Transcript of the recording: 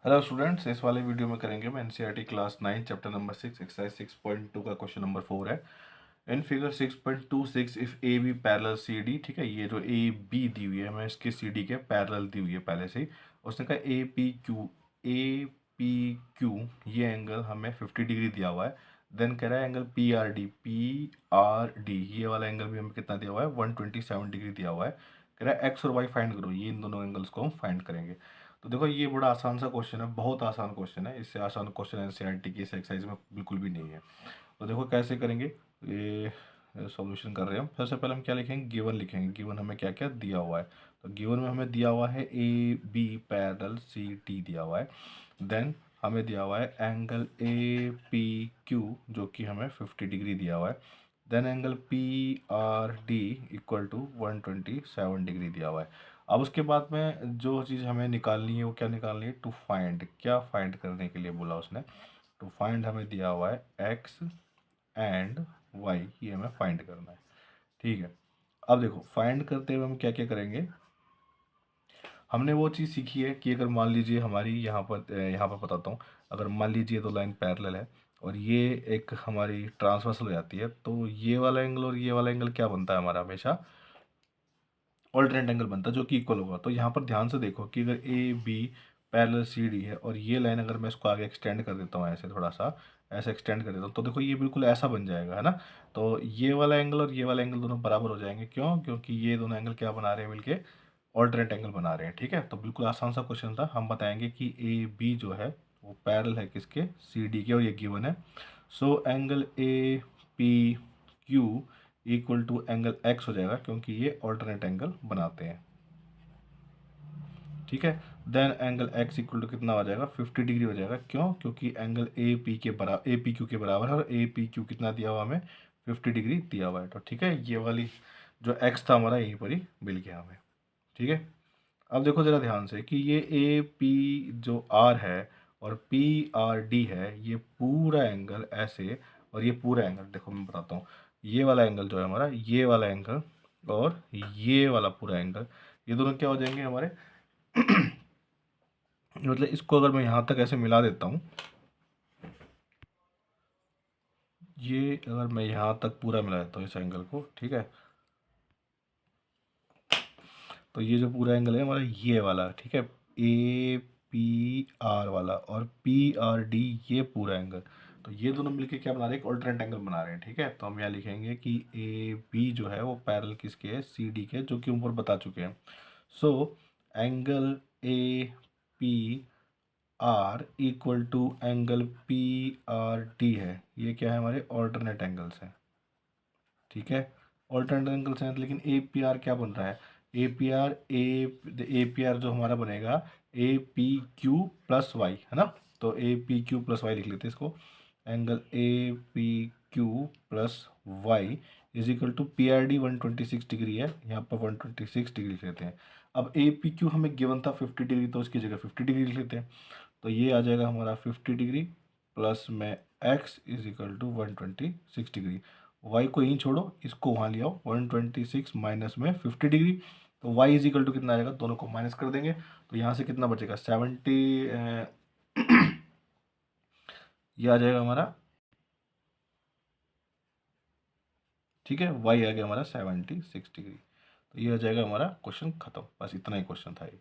Hello students, इस वाले video में करेंगे हम NCERT class 9 chapter number 6 exercise 6.2 का क्वेश्चन नंबर 4 है। In figure 6.26 if A B parallel C D, ठीक है। ये जो ए बी दी हुई है हमें इसके सी डी के पैरेलल दी हुई है पहले से ही। उसने कहा ए पी क्यू ये एंगल हमें 50 डिग्री दिया हुआ है। देन कह रहा है एंगल पी आर डी ये वाला एंगल भी हमें कितना दिया हुआ है, 127 डिग्री दिया हुआ है। कह रहा है एक्स और वाई फाइंड करो, ये इन दोनों एंगल्स को हम फाइंड करेंगे। तो देखो ये बड़ा आसान सा क्वेश्चन है, बहुत आसान क्वेश्चन है। इससे आसान क्वेश्चन एनसीईआरटी की इस एक्सरसाइज में बिल्कुल भी नहीं है। तो देखो कैसे करेंगे ये सॉल्यूशन कर रहे हैं हम। सबसे पहले हम क्या लिखेंगे, गिवन लिखेंगे। गिवन हमें क्या क्या दिया हुआ है, तो गिवन में हमें दिया हुआ है A B parallel C T दिया हुआ है। देन हमें दिया हुआ है एंगल ए पी क्यू जो कि हमें 50 डिग्री दिया हुआ है। Then angle P R D equal to 127 degree दिया हुआ है। अब उसके बाद में जो चीज़ हमें निकालनी है वो क्या निकालनी है, टू फाइंड। क्या फाइंड करने के लिए बोला उसने, टू फाइंड हमें दिया हुआ है एक्स एंड वाई, ये हमें फाइंड करना है। ठीक है, अब देखो फाइंड करते हुए हम क्या क्या करेंगे। हमने वो चीज़ सीखी है कि अगर मान लीजिए हमारी यहाँ पर बताता हूँ। अगर मान लीजिए दो लाइन पैरेलल है और ये एक हमारी ट्रांसवर्सल हो जाती है, तो ये वाला एंगल और ये वाला एंगल क्या बनता है हमारा, हमेशा ऑल्टरनेट एंगल बनता है जो कि इक्वल होगा। तो यहाँ पर ध्यान से देखो कि अगर A B parallel C D है और ये लाइन अगर मैं इसको आगे एक्सटेंड कर देता हूँ, ऐसे थोड़ा सा ऐसे एक्सटेंड कर देता हूँ, तो देखो ये बिल्कुल ऐसा बन जाएगा, है ना। तो ये वाला एंगल और ये वाला एंगल दोनों बराबर हो जाएंगे। क्यों? क्योंकि ये दोनों एंगल क्या बना रहे हैं मिलके, ऑल्टरनेट एंगल बना रहे हैं। ठीक है, तो बिल्कुल आसान सा क्वेश्चन था। हम बताएंगे कि ए बी जो है वो पैरेलल है किसके, सी डी के, और ये गिवन है। So angle A P Q equal to angle X हो जाएगा, क्योंकि ये ऑल्टरनेट एंगल बनाते हैं। ठीक है, then angle X equal to कितना हो जाएगा, 50 डिग्री हो जाएगा। क्यों? क्योंकि एंगल ए पी क्यू के बराबर है और ए पी क्यू कितना दिया हुआ हमें, 50 डिग्री दिया हुआ है। तो ठीक है, ये वाली जो एक्स था हमारा यहीं पर ही मिल गया हमें। ठीक है, अब देखो ज़रा ध्यान से कि ये ए पी जो आर है और पी आर डी है, ये पूरा एंगल ऐसे, और ये पूरा एंगल देखो मैं बताता हूँ। ये वाला एंगल जो है हमारा, ये वाला एंगल और ये वाला पूरा एंगल, ये दोनों क्या हो जाएंगे हमारे मतलब इसको अगर मैं यहाँ तक ऐसे मिला देता हूँ, ये अगर मैं यहाँ तक पूरा मिला देता हूँ इस एंगल को, ठीक है, तो ये जो पूरा एंगल है हमारा ये वाला, ठीक है, ए पी आर वाला और पी आर डी ये पूरा एंगल, तो ये दोनों मिलके क्या बना रहे हैं, एक ऑल्टरनेट एंगल बना रहे हैं। ठीक है, तो हम यहाँ लिखेंगे कि ए बी जो है वो पैरेलल किसके है, सी डी के, जो कि ऊपर बता चुके हैं। So angle A P R equal to angle P R D है, ये क्या है, हमारे ऑल्टरनेट एंगल्स हैं। ठीक है, ऑल्टरनेट एंगल्स हैं, लेकिन ए पी आर क्या बन रहा है, ए पी आर जो हमारा बनेगा A P Q plus Y, है ना। तो A P Q plus Y लिख लेते हैं इसको। Angle A P Q plus Y is equal to P R D 126 degree है, यहाँ पर 126 डिग्री लिख लेते हैं। अब ए पी क्यू हमें गिवन था 50 डिग्री, तो उसकी जगह 50 डिग्री लिख लेते हैं। तो ये आ जाएगा हमारा 50 डिग्री प्लस में X is equal to 126 degree. Y को यहीं छोड़ो, इसको वहाँ ले आओ, 126 माइनस में 50 डिग्री, तो वाई इज इक्वल टू कितना आ जाएगा, दोनों को माइनस कर देंगे। तो यहाँ से कितना बचेगा, 70 ये आ जाएगा हमारा। ठीक है, वाई आ गया हमारा 76 डिग्री। तो ये आ जाएगा हमारा क्वेश्चन खत्म। बस इतना ही क्वेश्चन था ये।